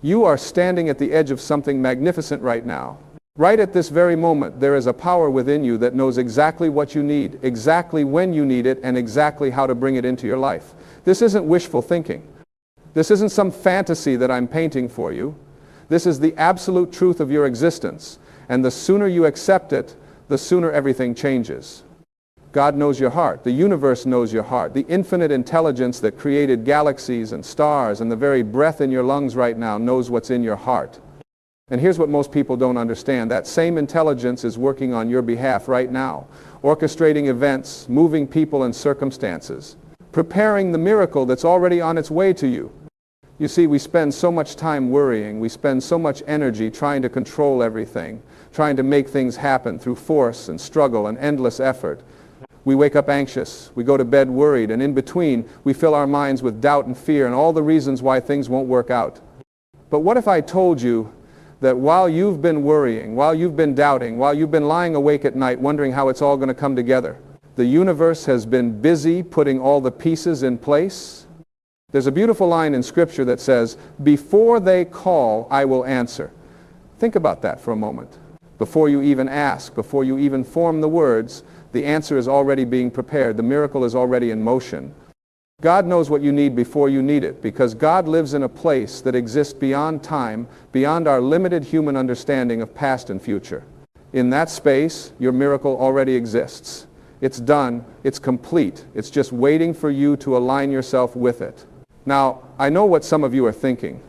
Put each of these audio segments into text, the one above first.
You are standing at the edge of something magnificent right now. Right at this very moment, there is a power within you that knows exactly what you need, exactly when you need it, and exactly how to bring it into your life. This isn't wishful thinking. This isn't some fantasy that I'm painting for you. This is the absolute truth of your existence. And the sooner you accept it, the sooner everything changes. God knows your heart. The universe knows your heart. The infinite intelligence that created galaxies and stars and the very breath in your lungs right now knows what's in your heart. And here's what most people don't understand. That same intelligence is working on your behalf right now, orchestrating events, moving people and circumstances, preparing the miracle that's already on its way to you. You see, we spend so much time worrying. We spend so much energy trying to control everything, trying to make things happen through force and struggle and endless effort. We wake up anxious, we go to bed worried, and in between, we fill our minds with doubt and fear and all the reasons why things won't work out. But what if I told you that while you've been worrying, while you've been doubting, while you've been lying awake at night wondering how it's all going to come together, the universe has been busy putting all the pieces in place? There's a beautiful line in Scripture that says, "Before they call, I will answer." Think about that for a moment. Before you even ask, before you even form the words, the answer is already being prepared. The miracle is already in motion. God knows what you need before you need it, because God lives in a place that exists beyond time, beyond our limited human understanding of past and future. In that space, your miracle already exists. It's done. It's complete. It's just waiting for you to align yourself with it. Now, I know what some of you are thinking.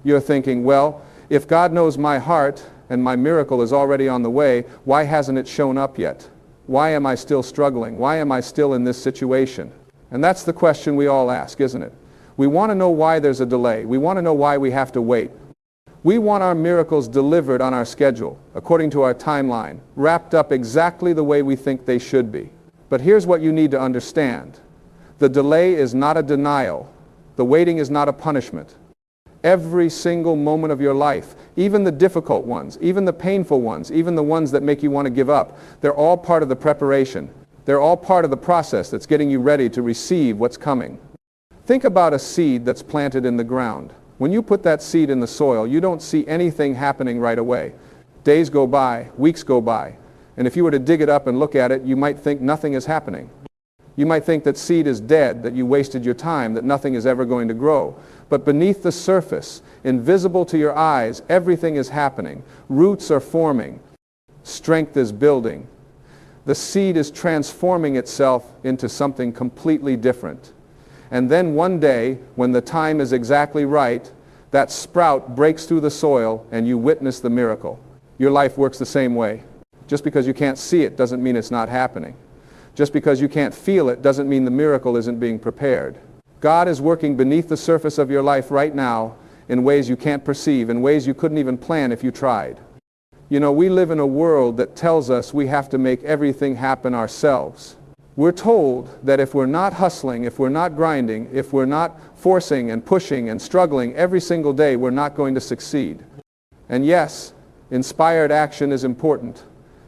You're thinking, well, if God knows my heart and my miracle is already on the way, why hasn't it shown up yet? Why am I still struggling? Why am I still in this situation? And that's the question we all ask, isn't it? We want to know why there's a delay. We want to know why we have to wait. We want our miracles delivered on our schedule, according to our timeline, wrapped up exactly the way we think they should be. But here's what you need to understand. The delay is not a denial. The waiting is not a punishment. Every single moment of your life, even the difficult ones, even the painful ones, even the ones that make you want to give up, they're all part of the preparation. They're all part of the process that's getting you ready to receive what's coming. Think about a seed that's planted in the ground. When you put that seed in the soil, you don't see anything happening right away. Days go by, weeks go by, and if you were to dig it up and look at it, you might think nothing is happening. You might think that seed is dead, that you wasted your time, that nothing is ever going to grow. But beneath the surface, invisible to your eyes, everything is happening. Roots are forming. Strength is building. The seed is transforming itself into something completely different. And then one day, when the time is exactly right, that sprout breaks through the soil and you witness the miracle. Your life works the same way. Just because you can't see it doesn't mean it's not happening. Just because you can't feel it doesn't mean the miracle isn't being prepared. God is working beneath the surface of your life right now in ways you can't perceive, in ways you couldn't even plan if you tried. You know, we live in a world that tells us we have to make everything happen ourselves. We're told that if we're not hustling, if we're not grinding, if we're not forcing and pushing and struggling every single day, we're not going to succeed. And yes, inspired action is important.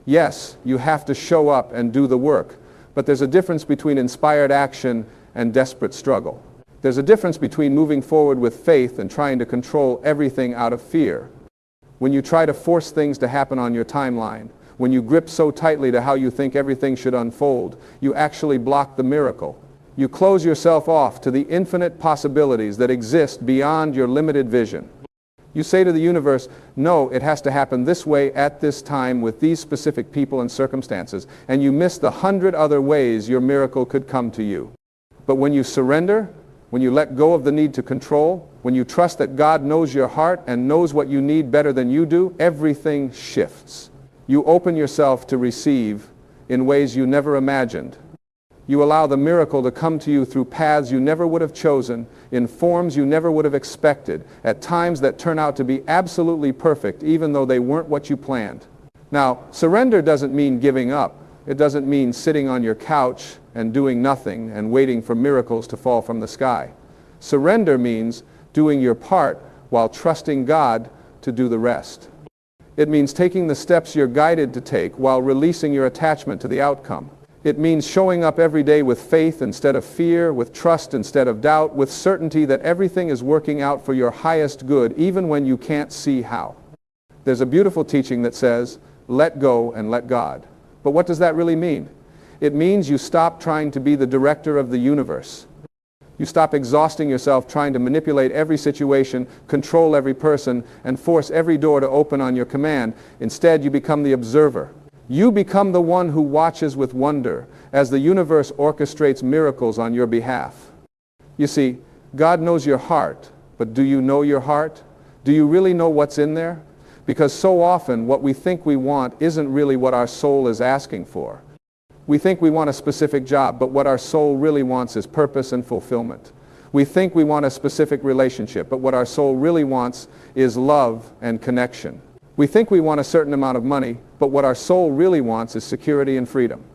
Yes, you have to show up and do the work. But there's a difference between inspired action and desperate struggle. There's a difference between moving forward with faith and trying to control everything out of fear. When you try to force things to happen on your timeline, when you grip so tightly to how you think everything should unfold, you actually block the miracle. You close yourself off to the infinite possibilities that exist beyond your limited vision. You say to the universe, no, it has to happen this way at this time with these specific people and circumstances, and you miss the 100 other ways your miracle could come to you. But when you surrender, when you let go of the need to control, when you trust that God knows your heart and knows what you need better than you do, everything shifts. You open yourself to receive in ways you never imagined. You allow the miracle to come to you through paths you never would have chosen, in forms you never would have expected, at times that turn out to be absolutely perfect, even though they weren't what you planned. Now, surrender doesn't mean giving up. It doesn't mean sitting on your couch and doing nothing and waiting for miracles to fall from the sky. Surrender means doing your part while trusting God to do the rest. It means taking the steps you're guided to take while releasing your attachment to the outcome. It means showing up every day with faith instead of fear, with trust instead of doubt, with certainty that everything is working out for your highest good, even when you can't see how. There's a beautiful teaching that says, let go and let God. But what does that really mean? It means you stop trying to be the director of the universe. You stop exhausting yourself trying to manipulate every situation, control every person, and force every door to open on your command. Instead, you become the observer. You become the one who watches with wonder as the universe orchestrates miracles on your behalf. You see, God knows your heart, but do you know your heart? Do you really know what's in there? Because so often what we think we want isn't really what our soul is asking for. We think we want a specific job, but what our soul really wants is purpose and fulfillment. We think we want a specific relationship, but what our soul really wants is love and connection. We think we want a certain amount of money, but what our soul really wants is security and freedom.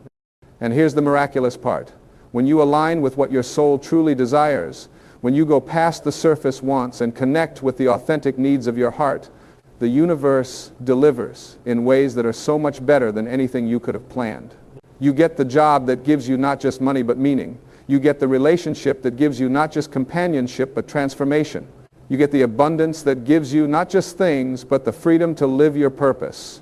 And here's the miraculous part. When you align with what your soul truly desires, when you go past the surface wants and connect with the authentic needs of your heart, the universe delivers in ways that are so much better than anything you could have planned. You get the job that gives you not just money but meaning. You get the relationship that gives you not just companionship but transformation. You get the abundance that gives you not just things, but the freedom to live your purpose.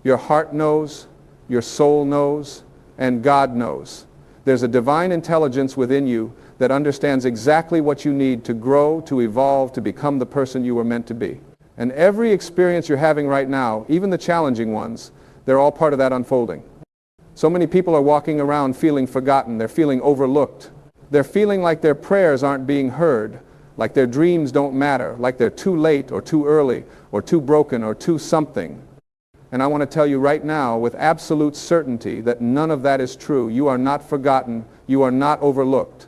Your heart knows, your soul knows, and God knows. There's a divine intelligence within you that understands exactly what you need to grow, to evolve, to become the person you were meant to be. And every experience you're having right now, even the challenging ones, they're all part of that unfolding. So many people are walking around feeling forgotten. They're feeling overlooked. They're feeling like their prayers aren't being heard, like their dreams don't matter, like they're too late or too early or too broken or too something. And I want to tell you right now with absolute certainty that none of that is true. You are not forgotten. You are not overlooked.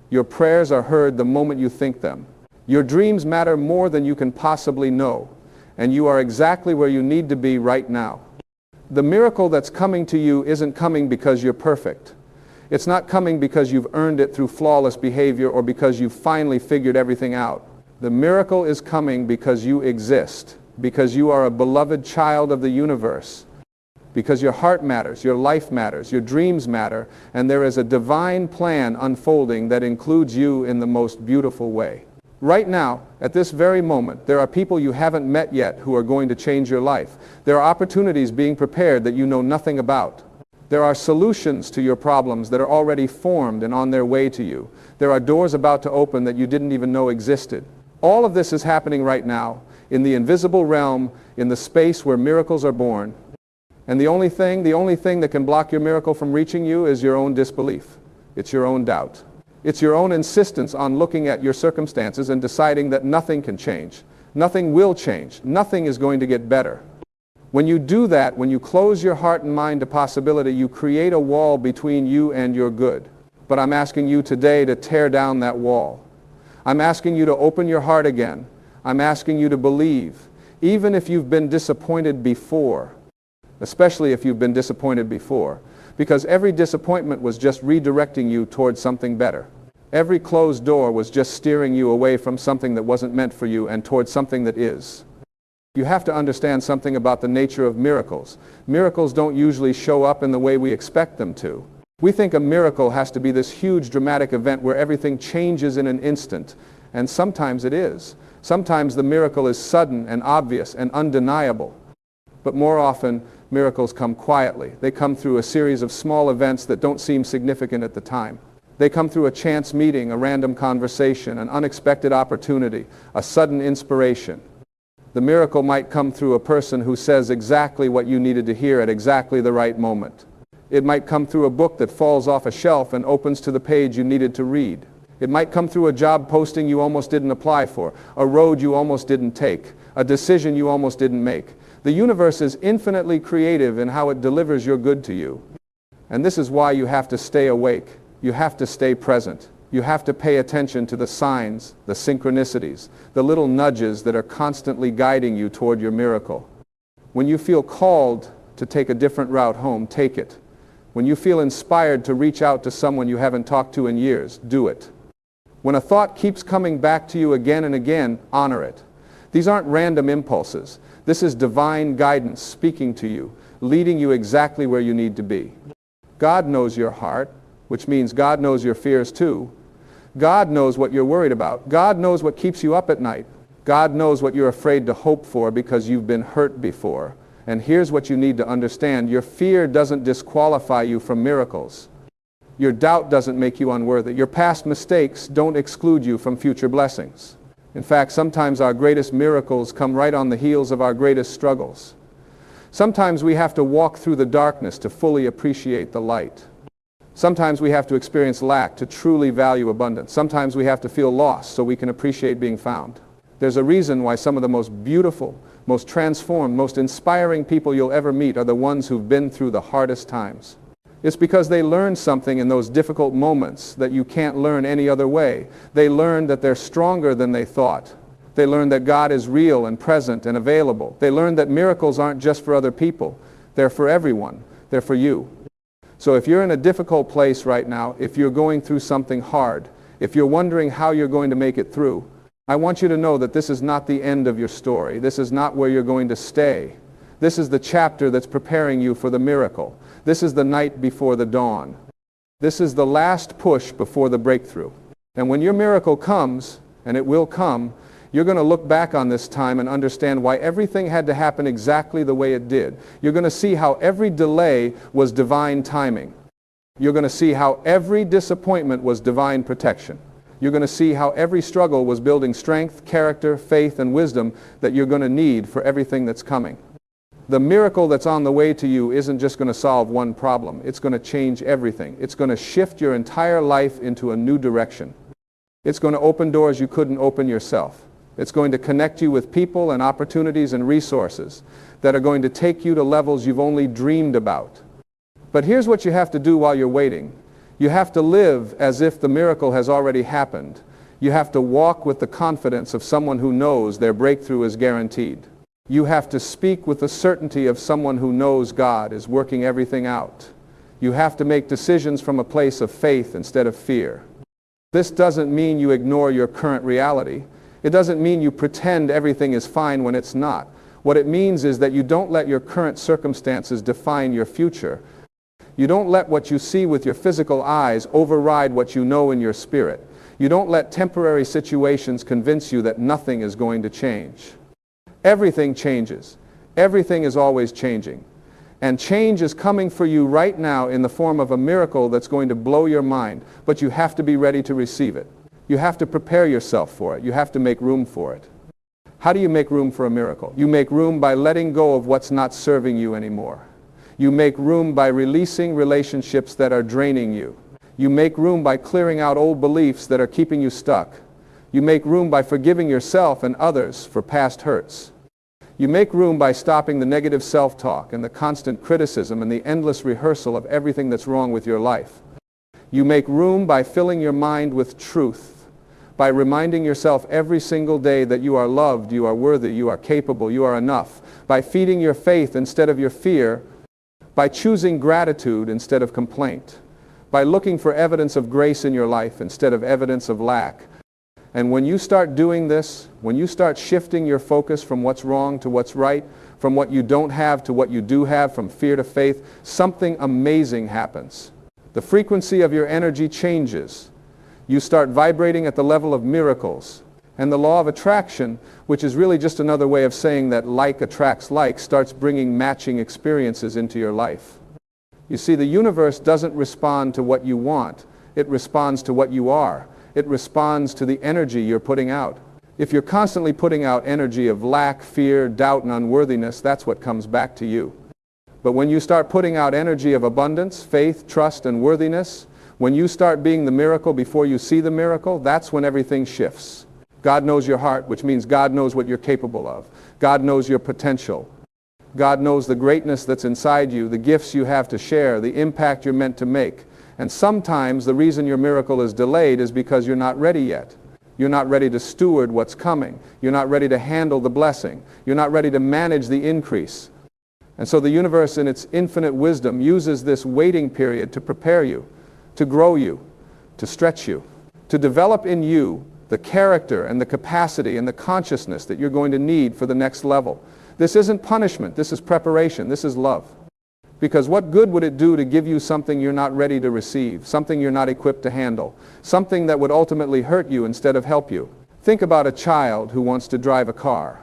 Your prayers are heard the moment you think them. Your dreams matter more than you can possibly know. And you are exactly where you need to be right now. The miracle that's coming to you isn't coming because you're perfect. It's not coming because you've earned it through flawless behavior or because you've finally figured everything out. The miracle is coming because you exist, because you are a beloved child of the universe, because your heart matters, your life matters, your dreams matter, and there is a divine plan unfolding that includes you in the most beautiful way. Right now, at this very moment, there are people you haven't met yet who are going to change your life. There are opportunities being prepared that you know nothing about. There are solutions to your problems that are already formed and on their way to you. There are doors about to open that you didn't even know existed. All of this is happening right now in the invisible realm, in the space where miracles are born. And the only thing that can block your miracle from reaching you is your own disbelief. It's your own doubt. It's your own insistence on looking at your circumstances and deciding that nothing can change. Nothing will change. Nothing is going to get better. When you do that, when you close your heart and mind to possibility, you create a wall between you and your good. But I'm asking you today to tear down that wall. I'm asking you to open your heart again. I'm asking you to believe, even if you've been disappointed before, especially if you've been disappointed before, because every disappointment was just redirecting you towards something better. Every closed door was just steering you away from something that wasn't meant for you and towards something that is. You have to understand something about the nature of miracles. Miracles don't usually show up in the way we expect them to. We think a miracle has to be this huge dramatic event where everything changes in an instant, and sometimes it is. Sometimes the miracle is sudden and obvious and undeniable. But more often, miracles come quietly. They come through a series of small events that don't seem significant at the time. They come through a chance meeting, a random conversation, an unexpected opportunity, a sudden inspiration. The miracle might come through a person who says exactly what you needed to hear at exactly the right moment. It might come through a book that falls off a shelf and opens to the page you needed to read. It might come through a job posting you almost didn't apply for, a road you almost didn't take, a decision you almost didn't make. The universe is infinitely creative in how it delivers your good to you. And this is why you have to stay awake. You have to stay present. You have to pay attention to the signs, the synchronicities, the little nudges that are constantly guiding you toward your miracle. When you feel called to take a different route home, take it. When you feel inspired to reach out to someone you haven't talked to in years, do it. When a thought keeps coming back to you again and again, honor it. These aren't random impulses. This is divine guidance speaking to you, leading you exactly where you need to be. God knows your heart, which means God knows your fears too. God knows what you're worried about. God knows what keeps you up at night. God knows what you're afraid to hope for because you've been hurt before. And here's what you need to understand. Your fear doesn't disqualify you from miracles. Your doubt doesn't make you unworthy. Your past mistakes don't exclude you from future blessings. In fact, sometimes our greatest miracles come right on the heels of our greatest struggles. Sometimes we have to walk through the darkness to fully appreciate the light. Sometimes we have to experience lack to truly value abundance. Sometimes we have to feel lost so we can appreciate being found. There's a reason why some of the most beautiful, most transformed, most inspiring people you'll ever meet are the ones who've been through the hardest times. It's because they learned something in those difficult moments that you can't learn any other way. They learned that they're stronger than they thought. They learned that God is real and present and available. They learned that miracles aren't just for other people. They're for everyone. They're for you. So if you're in a difficult place right now, if you're going through something hard, if you're wondering how you're going to make it through, I want you to know that this is not the end of your story. This is not where you're going to stay. This is the chapter that's preparing you for the miracle. This is the night before the dawn. This is the last push before the breakthrough. And when your miracle comes, and it will come, you're going to look back on this time and understand why everything had to happen exactly the way it did. You're going to see how every delay was divine timing. You're going to see how every disappointment was divine protection. You're going to see how every struggle was building strength, character, faith, and wisdom that you're going to need for everything that's coming. The miracle that's on the way to you isn't just going to solve one problem. It's going to change everything. It's going to shift your entire life into a new direction. It's going to open doors you couldn't open yourself. It's going to connect you with people and opportunities and resources that are going to take you to levels you've only dreamed about. But here's what you have to do while you're waiting. You have to live as if the miracle has already happened. You have to walk with the confidence of someone who knows their breakthrough is guaranteed. You have to speak with the certainty of someone who knows God is working everything out. You have to make decisions from a place of faith instead of fear. This doesn't mean you ignore your current reality. It doesn't mean you pretend everything is fine when it's not. What it means is that you don't let your current circumstances define your future. You don't let what you see with your physical eyes override what you know in your spirit. You don't let temporary situations convince you that nothing is going to change. Everything changes. Everything is always changing. And change is coming for you right now in the form of a miracle that's going to blow your mind. But you have to be ready to receive it. You have to prepare yourself for it. You have to make room for it. How do you make room for a miracle? You make room by letting go of what's not serving you anymore. You make room by releasing relationships that are draining you. You make room by clearing out old beliefs that are keeping you stuck. You make room by forgiving yourself and others for past hurts. You make room by stopping the negative self-talk and the constant criticism and the endless rehearsal of everything that's wrong with your life. You make room by filling your mind with truth, by reminding yourself every single day that you are loved, you are worthy, you are capable, you are enough, by feeding your faith instead of your fear, by choosing gratitude instead of complaint, by looking for evidence of grace in your life instead of evidence of lack. And when you start doing this, when you start shifting your focus from what's wrong to what's right, from what you don't have to what you do have, from fear to faith, something amazing happens. The frequency of your energy changes. You start vibrating at the level of miracles. And the law of attraction, which is really just another way of saying that like attracts like, starts bringing matching experiences into your life. You see, the universe doesn't respond to what you want. It responds to what you are. It responds to the energy you're putting out. If you're constantly putting out energy of lack, fear, doubt, and unworthiness, that's what comes back to you. But when you start putting out energy of abundance, faith, trust, and worthiness, when you start being the miracle before you see the miracle, that's when everything shifts. God knows your heart, which means God knows what you're capable of. God knows your potential. God knows the greatness that's inside you, the gifts you have to share, the impact you're meant to make. And sometimes the reason your miracle is delayed is because you're not ready yet. You're not ready to steward what's coming. You're not ready to handle the blessing. You're not ready to manage the increase. And so the universe in its infinite wisdom uses this waiting period to prepare you, to grow you, to stretch you, to develop in you the character and the capacity and the consciousness that you're going to need for the next level. This isn't punishment. This is preparation. This is love. Because what good would it do to give you something you're not ready to receive, something you're not equipped to handle, something that would ultimately hurt you instead of help you? Think about a child who wants to drive a car.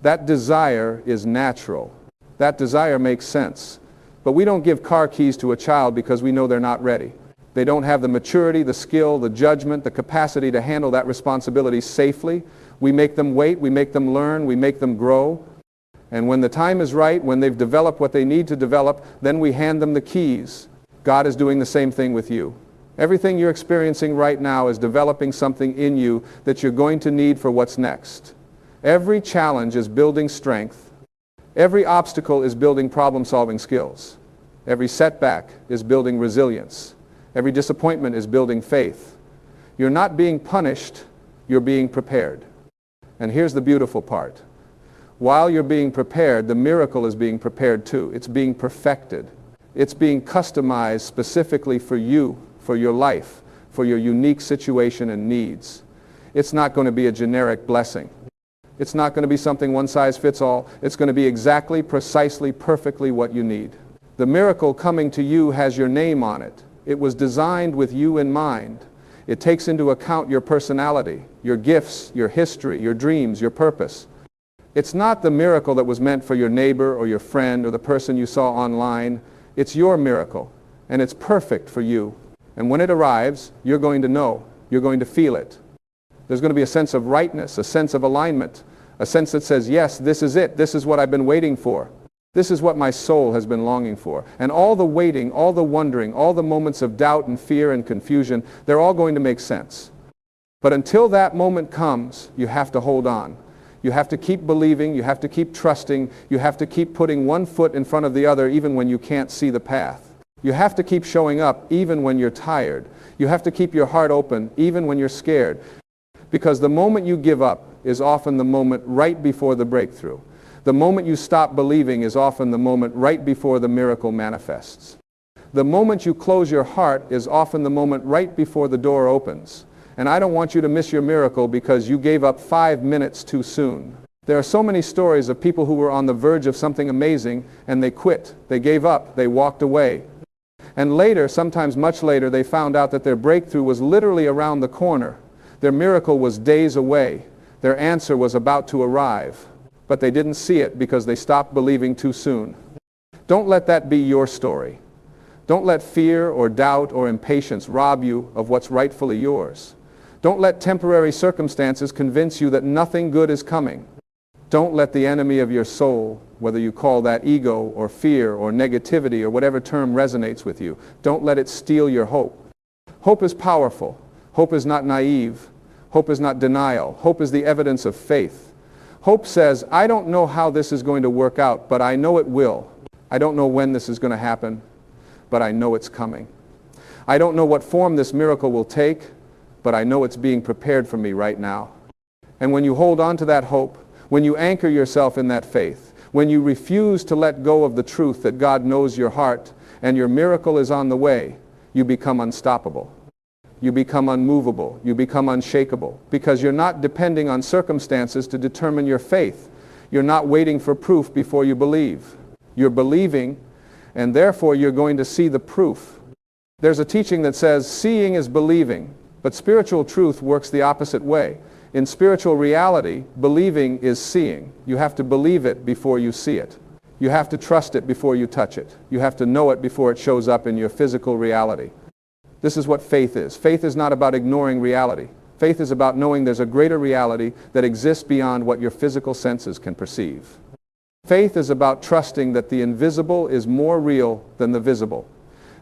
That desire is natural. That desire makes sense. But we don't give car keys to a child because we know they're not ready. They don't have the maturity, the skill, the judgment, the capacity to handle that responsibility safely. We make them wait, we make them learn, we make them grow. And when the time is right, when they've developed what they need to develop, then we hand them the keys. God is doing the same thing with you. Everything you're experiencing right now is developing something in you that you're going to need for what's next. Every challenge is building strength. Every obstacle is building problem-solving skills. Every setback is building resilience. Every disappointment is building faith. You're not being punished, you're being prepared. And here's the beautiful part. While you're being prepared, the miracle is being prepared too. It's being perfected. It's being customized specifically for you, for your life, for your unique situation and needs. It's not going to be a generic blessing. It's not going to be something one size fits all. It's going to be exactly, precisely, perfectly what you need. The miracle coming to you has your name on it. It was designed with you in mind. It takes into account your personality, your gifts, your history, your dreams, your purpose. It's not the miracle that was meant for your neighbor or your friend or the person you saw online. It's your miracle, and it's perfect for you. And when it arrives, you're going to know. You're going to feel it. There's going to be a sense of rightness, a sense of alignment, a sense that says, yes, this is it. This is what I've been waiting for. This is what my soul has been longing for. And all the waiting, all the wondering, all the moments of doubt and fear and confusion, they're all going to make sense. But until that moment comes, you have to hold on. You have to keep believing, you have to keep trusting, you have to keep putting one foot in front of the other even when you can't see the path. You have to keep showing up even when you're tired. You have to keep your heart open even when you're scared. Because the moment you give up is often the moment right before the breakthrough. The moment you stop believing is often the moment right before the miracle manifests. The moment you close your heart is often the moment right before the door opens. And I don't want you to miss your miracle because you gave up 5 minutes too soon. There are so many stories of people who were on the verge of something amazing and they quit. They gave up. They walked away. And later, sometimes much later, they found out that their breakthrough was literally around the corner. Their miracle was days away. Their answer was about to arrive. But they didn't see it because they stopped believing too soon. Don't let that be your story. Don't let fear or doubt or impatience rob you of what's rightfully yours. Don't let temporary circumstances convince you that nothing good is coming. Don't let the enemy of your soul, whether you call that ego or fear or negativity or whatever term resonates with you, don't let it steal your hope. Hope is powerful. Hope is not naive. Hope is not denial. Hope is the evidence of faith. Hope says, I don't know how this is going to work out, but I know it will. I don't know when this is going to happen, but I know it's coming. I don't know what form this miracle will take, but I know it's being prepared for me right now. And when you hold on to that hope, when you anchor yourself in that faith, when you refuse to let go of the truth that God knows your heart and your miracle is on the way, you become unstoppable. You become unmovable. You become unshakable because you're not depending on circumstances to determine your faith. You're not waiting for proof before you believe. You're believing, and therefore you're going to see the proof. There's a teaching that says seeing is believing. But spiritual truth works the opposite way. In spiritual reality, believing is seeing. You have to believe it before you see it. You have to trust it before you touch it. You have to know it before it shows up in your physical reality. This is what faith is. Faith is not about ignoring reality. Faith is about knowing there's a greater reality that exists beyond what your physical senses can perceive. Faith is about trusting that the invisible is more real than the visible.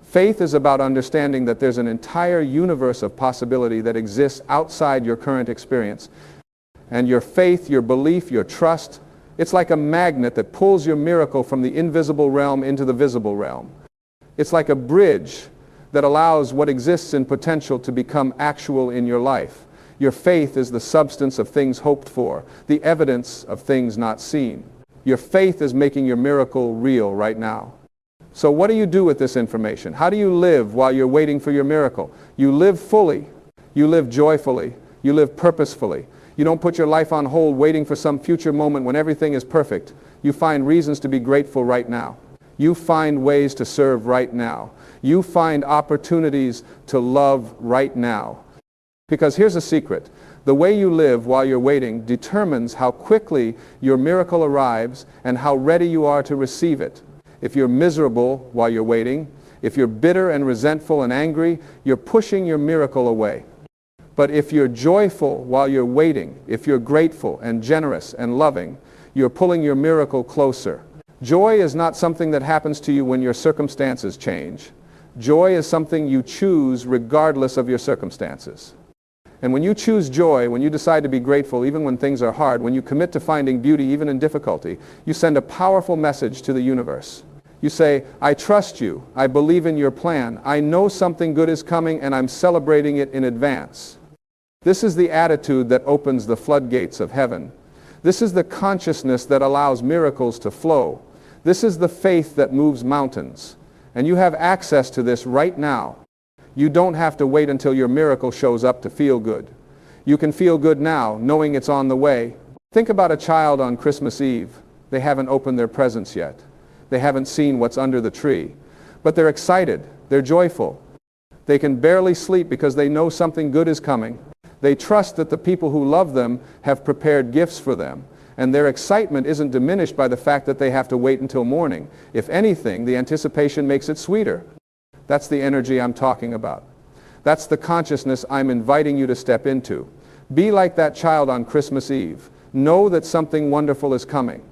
Faith is about understanding that there's an entire universe of possibility that exists outside your current experience. And your faith, your belief, your trust, it's like a magnet that pulls your miracle from the invisible realm into the visible realm. It's like a bridge that allows what exists in potential to become actual in your life. Your faith is the substance of things hoped for, the evidence of things not seen. Your faith is making your miracle real right now. So what do you do with this information? How do you live while you're waiting for your miracle? You live fully. You live joyfully. You live purposefully. You don't put your life on hold waiting for some future moment when everything is perfect. You find reasons to be grateful right now. You find ways to serve right now. You find opportunities to love right now. Because here's a secret. The way you live while you're waiting determines how quickly your miracle arrives and how ready you are to receive it. If you're miserable while you're waiting, if you're bitter and resentful and angry, you're pushing your miracle away. But if you're joyful while you're waiting, if you're grateful and generous and loving, you're pulling your miracle closer. Joy is not something that happens to you when your circumstances change. Joy is something you choose regardless of your circumstances. And when you choose joy, when you decide to be grateful even when things are hard, when you commit to finding beauty even in difficulty, you send a powerful message to the universe. You say, I trust you, I believe in your plan, I know something good is coming and I'm celebrating it in advance. This is the attitude that opens the floodgates of heaven. This is the consciousness that allows miracles to flow. This is the faith that moves mountains. And you have access to this right now. You don't have to wait until your miracle shows up to feel good. You can feel good now, knowing it's on the way. Think about a child on Christmas Eve. They haven't opened their presents yet. They haven't seen what's under the tree. But they're excited. They're joyful. They can barely sleep because they know something good is coming. They trust that the people who love them have prepared gifts for them. And their excitement isn't diminished by the fact that they have to wait until morning. If anything, the anticipation makes it sweeter. That's the energy I'm talking about. That's the consciousness I'm inviting you to step into. Be like that child on Christmas Eve. Know that something wonderful is coming.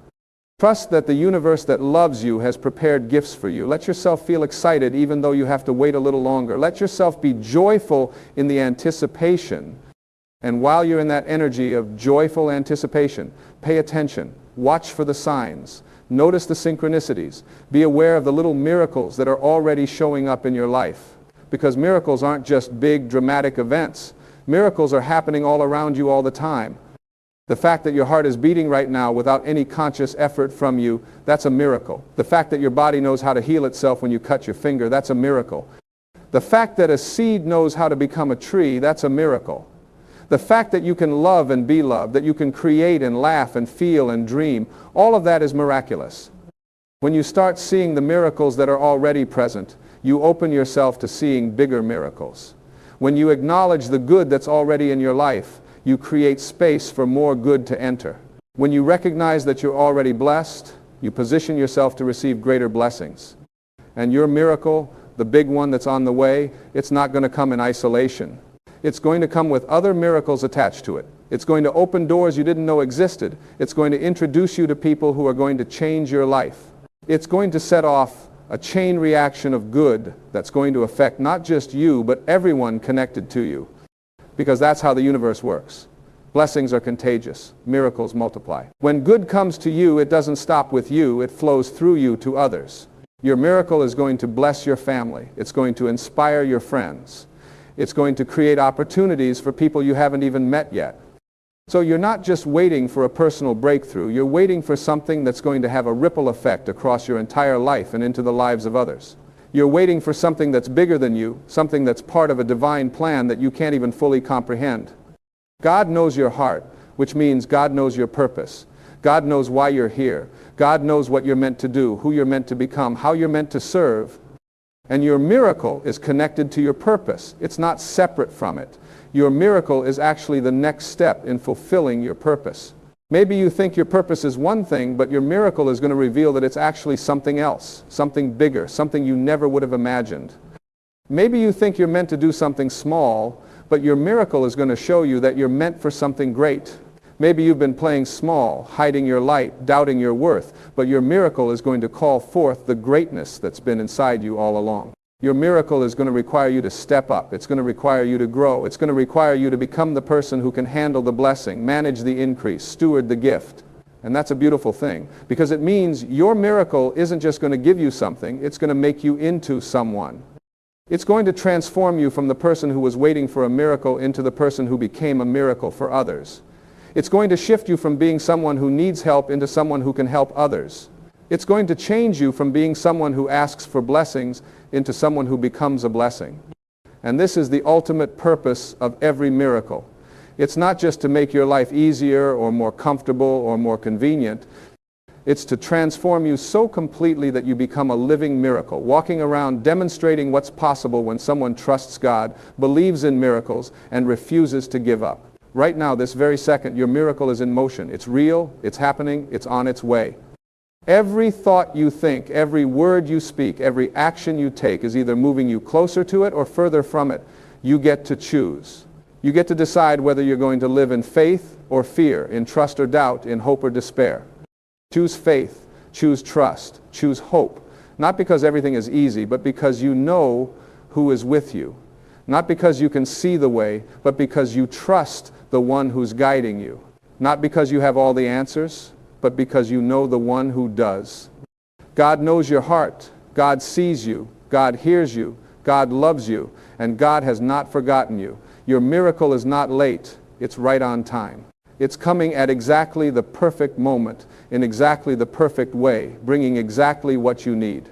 Trust that the universe that loves you has prepared gifts for you. Let yourself feel excited even though you have to wait a little longer. Let yourself be joyful in the anticipation. And while you're in that energy of joyful anticipation, pay attention. Watch for the signs. Notice the synchronicities. Be aware of the little miracles that are already showing up in your life. Because miracles aren't just big dramatic events. Miracles are happening all around you all the time. The fact that your heart is beating right now without any conscious effort from you, that's a miracle. The fact that your body knows how to heal itself when you cut your finger, that's a miracle. The fact that a seed knows how to become a tree, that's a miracle. The fact that you can love and be loved, that you can create and laugh and feel and dream, all of that is miraculous. When you start seeing the miracles that are already present, you open yourself to seeing bigger miracles. When you acknowledge the good that's already in your life, you create space for more good to enter. When you recognize that you're already blessed, you position yourself to receive greater blessings. And your miracle, the big one that's on the way, it's not going to come in isolation. It's going to come with other miracles attached to it. It's going to open doors you didn't know existed. It's going to introduce you to people who are going to change your life. It's going to set off a chain reaction of good that's going to affect not just you, but everyone connected to you. Because that's how the universe works. Blessings are contagious. Miracles multiply. When good comes to you, it doesn't stop with you. It flows through you to others. Your miracle is going to bless your family. It's going to inspire your friends. It's going to create opportunities for people you haven't even met yet. So you're not just waiting for a personal breakthrough. You're waiting for something that's going to have a ripple effect across your entire life and into the lives of others. You're waiting for something that's bigger than you, something that's part of a divine plan that you can't even fully comprehend. God knows your heart, which means God knows your purpose. God knows why you're here. God knows what you're meant to do, who you're meant to become, how you're meant to serve. And your miracle is connected to your purpose. It's not separate from it. Your miracle is actually the next step in fulfilling your purpose. Maybe you think your purpose is one thing, but your miracle is going to reveal that it's actually something else, something bigger, something you never would have imagined. Maybe you think you're meant to do something small, but your miracle is going to show you that you're meant for something great. Maybe you've been playing small, hiding your light, doubting your worth, but your miracle is going to call forth the greatness that's been inside you all along. Your miracle is going to require you to step up. It's going to require you to grow. It's going to require you to become the person who can handle the blessing, manage the increase, steward the gift. And that's a beautiful thing, because it means your miracle isn't just going to give you something, it's going to make you into someone. It's going to transform you from the person who was waiting for a miracle into the person who became a miracle for others. It's going to shift you from being someone who needs help into someone who can help others. It's going to change you from being someone who asks for blessings into someone who becomes a blessing. And this is the ultimate purpose of every miracle. It's not just to make your life easier or more comfortable or more convenient. It's to transform you so completely that you become a living miracle, walking around demonstrating what's possible when someone trusts God, believes in miracles, and refuses to give up. Right now, this very second, your miracle is in motion. It's real, it's happening, it's on its way. Every thought you think, every word you speak, every action you take is either moving you closer to it or further from it. You get to choose. You get to decide whether you're going to live in faith or fear, in trust or doubt, in hope or despair. Choose faith, choose trust, choose hope. Not because everything is easy, but because you know who is with you. Not because you can see the way, but because you trust the one who's guiding you. Not because you have all the answers, but because you know the one who does. God knows your heart. God sees you. God hears you. God loves you. And God has not forgotten you. Your miracle is not late. It's right on time. It's coming at exactly the perfect moment, in exactly the perfect way, bringing exactly what you need.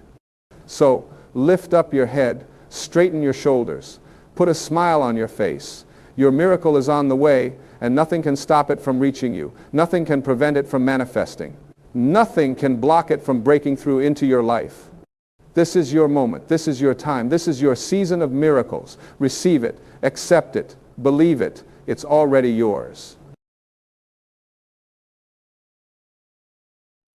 So, lift up your head, straighten your shoulders, put a smile on your face. Your miracle is on the way, and nothing can stop it from reaching you. Nothing can prevent it from manifesting. Nothing can block it from breaking through into your life. This is your moment. This is your time. This is your season of miracles. Receive it, accept it, believe it. It's already yours.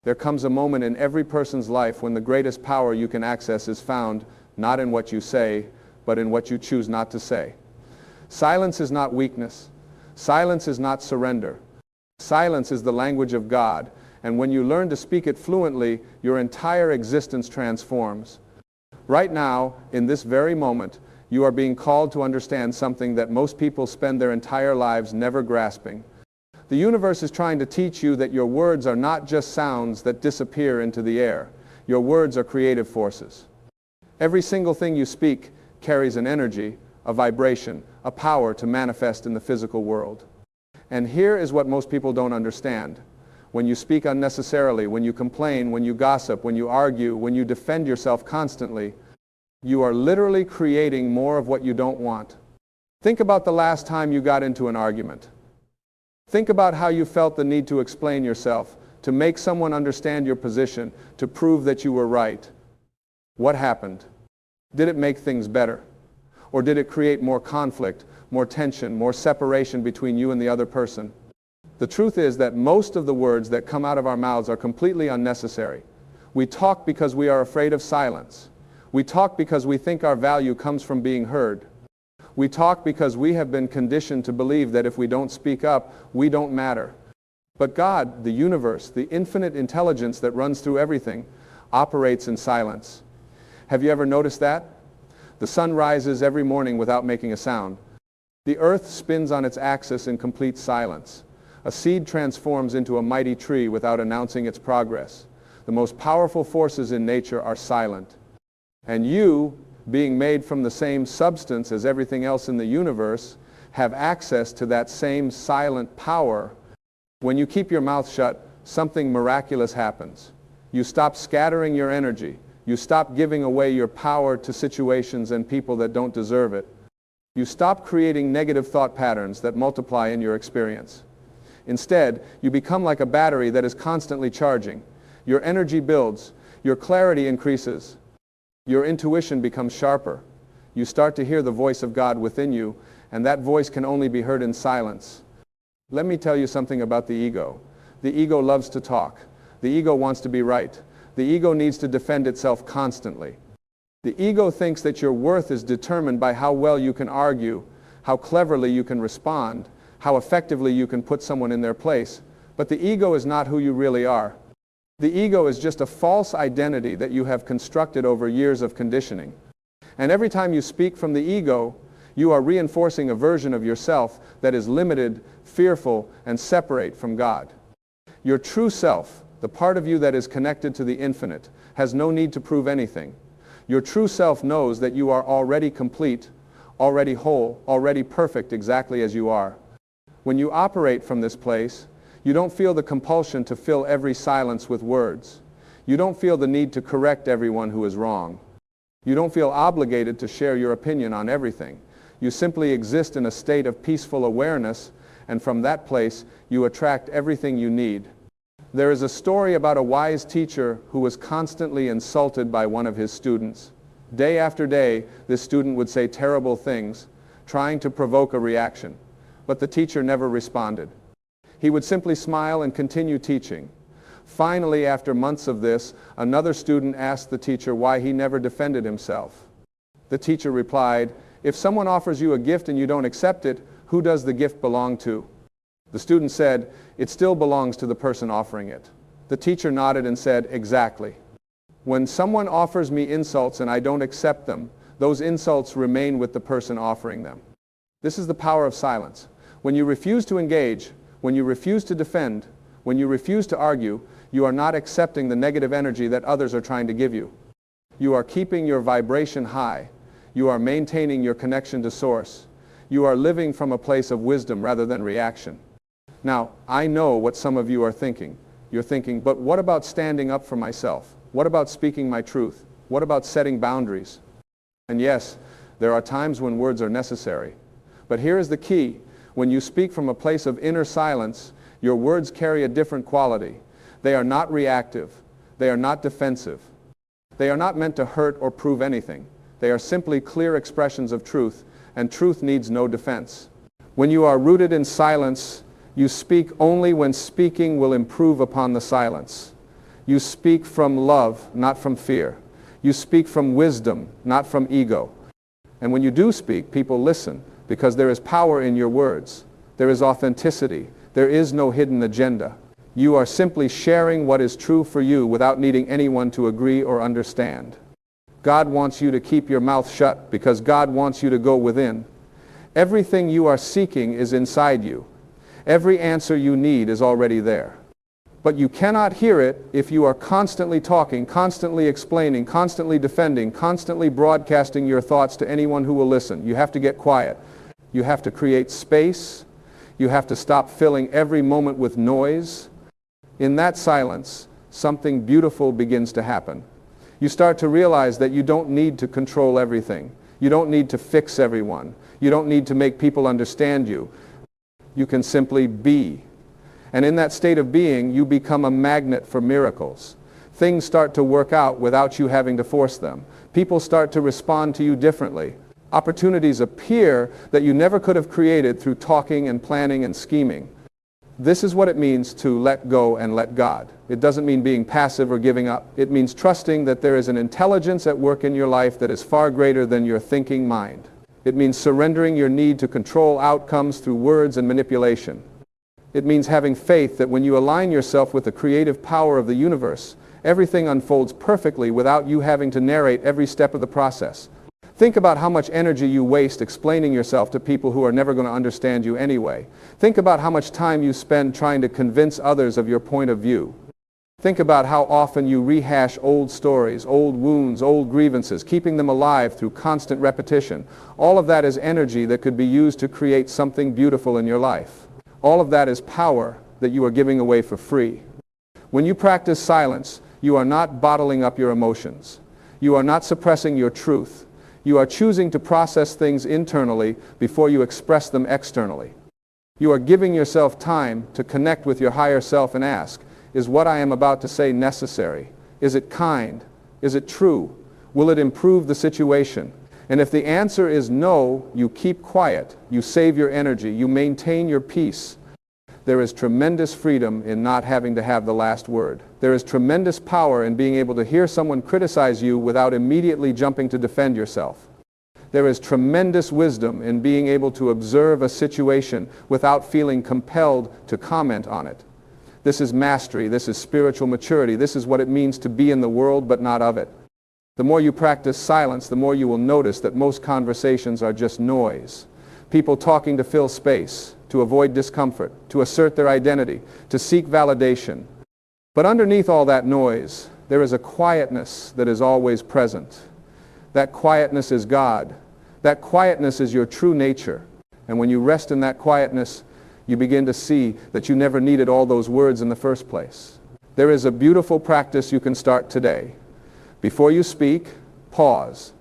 There comes a moment in every person's life when the greatest power you can access is found not in what you say, but in what you choose not to say. Silence is not weakness. Silence is not surrender. Silence is the language of God, and when you learn to speak it fluently, your entire existence transforms. Right now, in this very moment, you are being called to understand something that most people spend their entire lives never grasping. The universe is trying to teach you that your words are not just sounds that disappear into the air. Your words are creative forces. Every single thing you speak carries an energy, a vibration, a power to manifest in the physical world. And here is what most people don't understand. When you speak unnecessarily, when you complain, when you gossip, when you argue, when you defend yourself constantly, you are literally creating more of what you don't want. Think about the last time you got into an argument. Think about how you felt the need to explain yourself, to make someone understand your position, to prove that you were right. What happened? Did it make things better? Or did it create more conflict, more tension, more separation between you and the other person? The truth is that most of the words that come out of our mouths are completely unnecessary. We talk because we are afraid of silence. We talk because we think our value comes from being heard. We talk because we have been conditioned to believe that if we don't speak up, we don't matter. But God, the universe, the infinite intelligence that runs through everything, operates in silence. Have you ever noticed that? The sun rises every morning without making a sound. The earth spins on its axis in complete silence. A seed transforms into a mighty tree without announcing its progress. The most powerful forces in nature are silent. And you, being made from the same substance as everything else in the universe, have access to that same silent power. When you keep your mouth shut, something miraculous happens. You stop scattering your energy. You stop giving away your power to situations and people that don't deserve it. You stop creating negative thought patterns that multiply in your experience. Instead, you become like a battery that is constantly charging. Your energy builds. Your clarity increases. Your intuition becomes sharper. You start to hear the voice of God within you, and that voice can only be heard in silence. Let me tell you something about the ego. The ego loves to talk. The ego wants to be right. The ego needs to defend itself constantly. The ego thinks that your worth is determined by how well you can argue, how cleverly you can respond, how effectively you can put someone in their place. But the ego is not who you really are. The ego is just a false identity that you have constructed over years of conditioning. And every time you speak from the ego, you are reinforcing a version of yourself that is limited, fearful, and separate from God. Your true self, the part of you that is connected to the infinite, has no need to prove anything. Your true self knows that you are already complete, already whole, already perfect exactly as you are. When you operate from this place, you don't feel the compulsion to fill every silence with words. You don't feel the need to correct everyone who is wrong. You don't feel obligated to share your opinion on everything. You simply exist in a state of peaceful awareness, and from that place, you attract everything you need. There is a story about a wise teacher who was constantly insulted by one of his students. Day after day, this student would say terrible things, trying to provoke a reaction, but the teacher never responded. He would simply smile and continue teaching. Finally, after months of this, another student asked the teacher why he never defended himself. The teacher replied, "If someone offers you a gift and you don't accept it, who does the gift belong to?" The student said, "It still belongs to the person offering it." The teacher nodded and said, "Exactly. When someone offers me insults and I don't accept them, those insults remain with the person offering them." This is the power of silence. When you refuse to engage, when you refuse to defend, when you refuse to argue, you are not accepting the negative energy that others are trying to give you. You are keeping your vibration high. You are maintaining your connection to Source. You are living from a place of wisdom rather than reaction. Now, I know what some of you are thinking. You're thinking, but what about standing up for myself? What about speaking my truth? What about setting boundaries? And yes, there are times when words are necessary. But here is the key. When you speak from a place of inner silence, your words carry a different quality. They are not reactive. They are not defensive. They are not meant to hurt or prove anything. They are simply clear expressions of truth, and truth needs no defense. When you are rooted in silence, you speak only when speaking will improve upon the silence. You speak from love, not from fear. You speak from wisdom, not from ego. And when you do speak, people listen, because there is power in your words. There is authenticity. There is no hidden agenda. You are simply sharing what is true for you without needing anyone to agree or understand. God wants you to keep your mouth shut because God wants you to go within. Everything you are seeking is inside you. Every answer you need is already there. But you cannot hear it if you are constantly talking, constantly explaining, constantly defending, constantly broadcasting your thoughts to anyone who will listen. You have to get quiet. You have to create space. You have to stop filling every moment with noise. In that silence, something beautiful begins to happen. You start to realize that you don't need to control everything. You don't need to fix everyone. You don't need to make people understand you. You can simply be. And in that state of being, you become a magnet for miracles. Things start to work out without you having to force them. People start to respond to you differently. Opportunities appear that you never could have created through talking and planning and scheming. This is what it means to let go and let God. It doesn't mean being passive or giving up. It means trusting that there is an intelligence at work in your life that is far greater than your thinking mind. It means surrendering your need to control outcomes through words and manipulation. It means having faith that when you align yourself with the creative power of the universe, everything unfolds perfectly without you having to narrate every step of the process. Think about how much energy you waste explaining yourself to people who are never going to understand you anyway. Think about how much time you spend trying to convince others of your point of view. Think about how often you rehash old stories, old wounds, old grievances, keeping them alive through constant repetition. All of that is energy that could be used to create something beautiful in your life. All of that is power that you are giving away for free. When you practice silence, you are not bottling up your emotions. You are not suppressing your truth. You are choosing to process things internally before you express them externally. You are giving yourself time to connect with your higher self and ask, is what I am about to say necessary? Is it kind? Is it true? Will it improve the situation? And if the answer is no, you keep quiet. You save your energy. You maintain your peace. There is tremendous freedom in not having to have the last word. There is tremendous power in being able to hear someone criticize you without immediately jumping to defend yourself. There is tremendous wisdom in being able to observe a situation without feeling compelled to comment on it. This is mastery. This is spiritual maturity. This is what it means to be in the world but not of it. The more you practice silence, the more you will notice that most conversations are just noise. People talking to fill space, to avoid discomfort, to assert their identity, to seek validation. But underneath all that noise, there is a quietness that is always present. That quietness is God. That quietness is your true nature. And when you rest in that quietness, you begin to see that you never needed all those words in the first place. There is a beautiful practice you can start today. Before you speak, pause.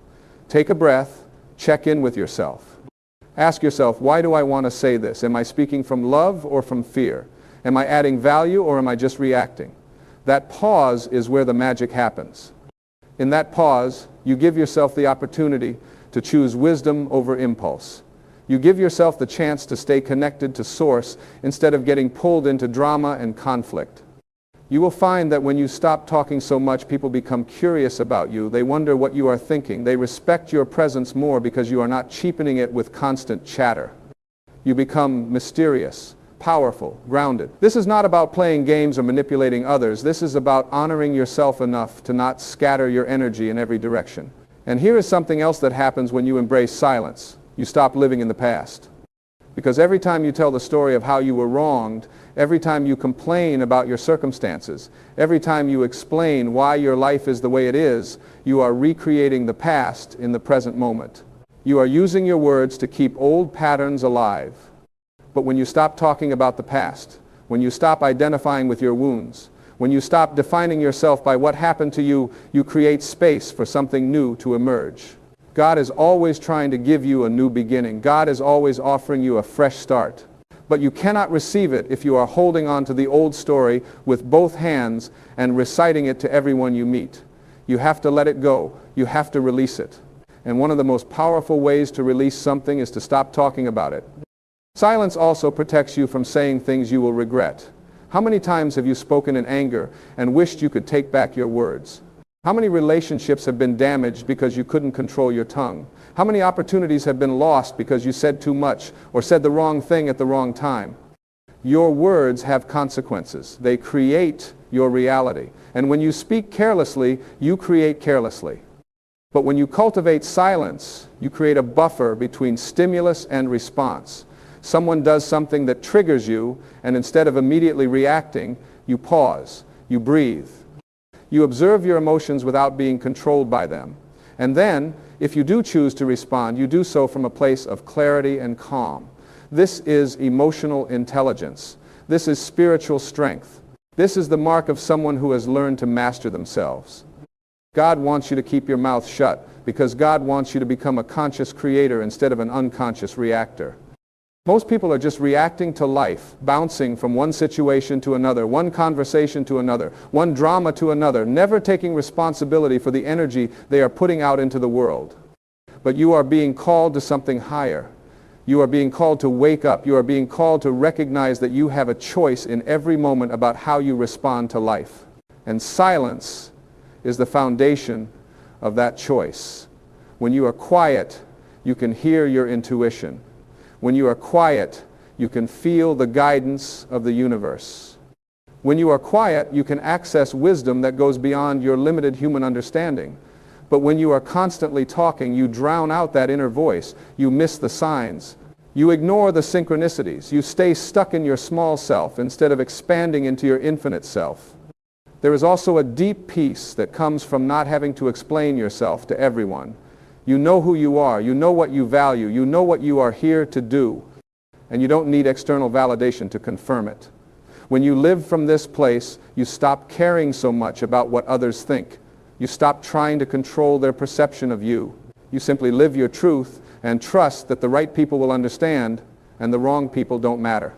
Take a breath. Check in with yourself. Ask yourself, why do I want to say this? Am I speaking from love or from fear? Am I adding value or am I just reacting? That pause is where the magic happens. In that pause, you give yourself the opportunity to choose wisdom over impulse. You give yourself the chance to stay connected to source instead of getting pulled into drama and conflict. You will find that when you stop talking so much, people become curious about you. They wonder what you are thinking. They respect your presence more because you are not cheapening it with constant chatter. You become mysterious, powerful, grounded. This is not about playing games or manipulating others. This is about honoring yourself enough to not scatter your energy in every direction. And here is something else that happens when you embrace silence. You stop living in the past. Because every time you tell the story of how you were wronged, every time you complain about your circumstances, every time you explain why your life is the way it is, you are recreating the past in the present moment. You are using your words to keep old patterns alive. But when you stop talking about the past, when you stop identifying with your wounds, when you stop defining yourself by what happened to you, you create space for something new to emerge. God is always trying to give you a new beginning. God is always offering you a fresh start. But you cannot receive it if you are holding on to the old story with both hands and reciting it to everyone you meet. You have to let it go. You have to release it. And one of the most powerful ways to release something is to stop talking about it. Silence also protects you from saying things you will regret. How many times have you spoken in anger and wished you could take back your words? How many relationships have been damaged because you couldn't control your tongue? How many opportunities have been lost because you said too much or said the wrong thing at the wrong time? Your words have consequences. They create your reality. And when you speak carelessly, you create carelessly. But when you cultivate silence, you create a buffer between stimulus and response. Someone does something that triggers you, and instead of immediately reacting, you pause, you breathe. You observe your emotions without being controlled by them. And then, if you do choose to respond, you do so from a place of clarity and calm. This is emotional intelligence. This is spiritual strength. This is the mark of someone who has learned to master themselves. God wants you to keep your mouth shut because God wants you to become a conscious creator instead of an unconscious reactor. Most people are just reacting to life, bouncing from one situation to another, one conversation to another, one drama to another, never taking responsibility for the energy they are putting out into the world. But you are being called to something higher. You are being called to wake up. You are being called to recognize that you have a choice in every moment about how you respond to life. And silence is the foundation of that choice. When you are quiet, you can hear your intuition. When you are quiet, you can feel the guidance of the universe. When you are quiet, you can access wisdom that goes beyond your limited human understanding. But when you are constantly talking, you drown out that inner voice. You miss the signs. You ignore the synchronicities. You stay stuck in your small self instead of expanding into your infinite self. There is also a deep peace that comes from not having to explain yourself to everyone. You know who you are. You know what you value. You know what you are here to do. And you don't need external validation to confirm it. When you live from this place, you stop caring so much about what others think. You stop trying to control their perception of you. You simply live your truth and trust that the right people will understand and the wrong people don't matter.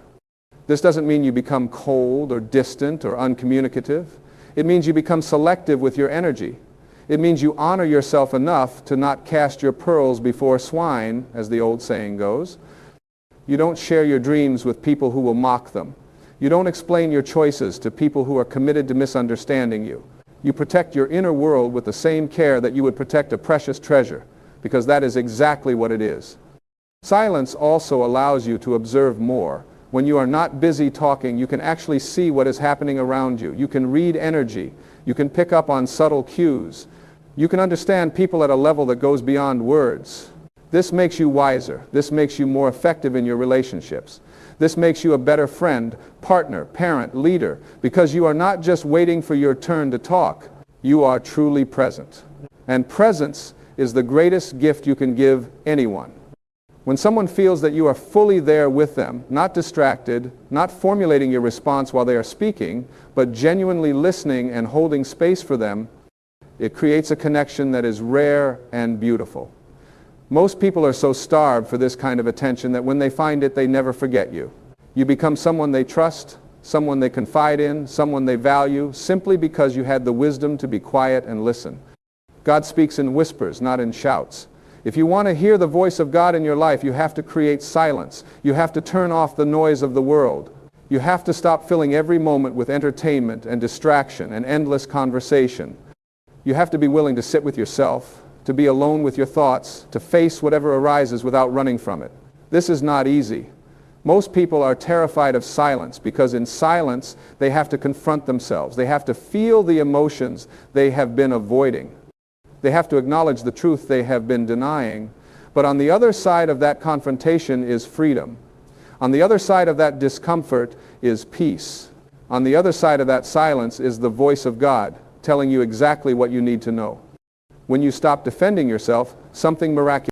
This doesn't mean you become cold or distant or uncommunicative. It means you become selective with your energy. It means you honor yourself enough to not cast your pearls before swine, as the old saying goes. You don't share your dreams with people who will mock them. You don't explain your choices to people who are committed to misunderstanding you. You protect your inner world with the same care that you would protect a precious treasure, because that is exactly what it is. Silence also allows you to observe more. When you are not busy talking, you can actually see what is happening around you. You can read energy. You can pick up on subtle cues. You can understand people at a level that goes beyond words. This makes you wiser. This makes you more effective in your relationships. This makes you a better friend, partner, parent, leader, because you are not just waiting for your turn to talk. You are truly present. And presence is the greatest gift you can give anyone. When someone feels that you are fully there with them, not distracted, not formulating your response while they are speaking, but genuinely listening and holding space for them, it creates a connection that is rare and beautiful. Most people are so starved for this kind of attention that when they find it, they never forget you. You become someone they trust, someone they confide in, someone they value, simply because you had the wisdom to be quiet and listen. God speaks in whispers, not in shouts. If you want to hear the voice of God in your life, you have to create silence. You have to turn off the noise of the world. You have to stop filling every moment with entertainment and distraction and endless conversation. You have to be willing to sit with yourself, to be alone with your thoughts, to face whatever arises without running from it. This is not easy. Most people are terrified of silence because in silence they have to confront themselves. They have to feel the emotions they have been avoiding. They have to acknowledge the truth they have been denying. But on the other side of that confrontation is freedom. On the other side of that discomfort is peace. On the other side of that silence is the voice of God telling you exactly what you need to know. When you stop defending yourself, something miraculous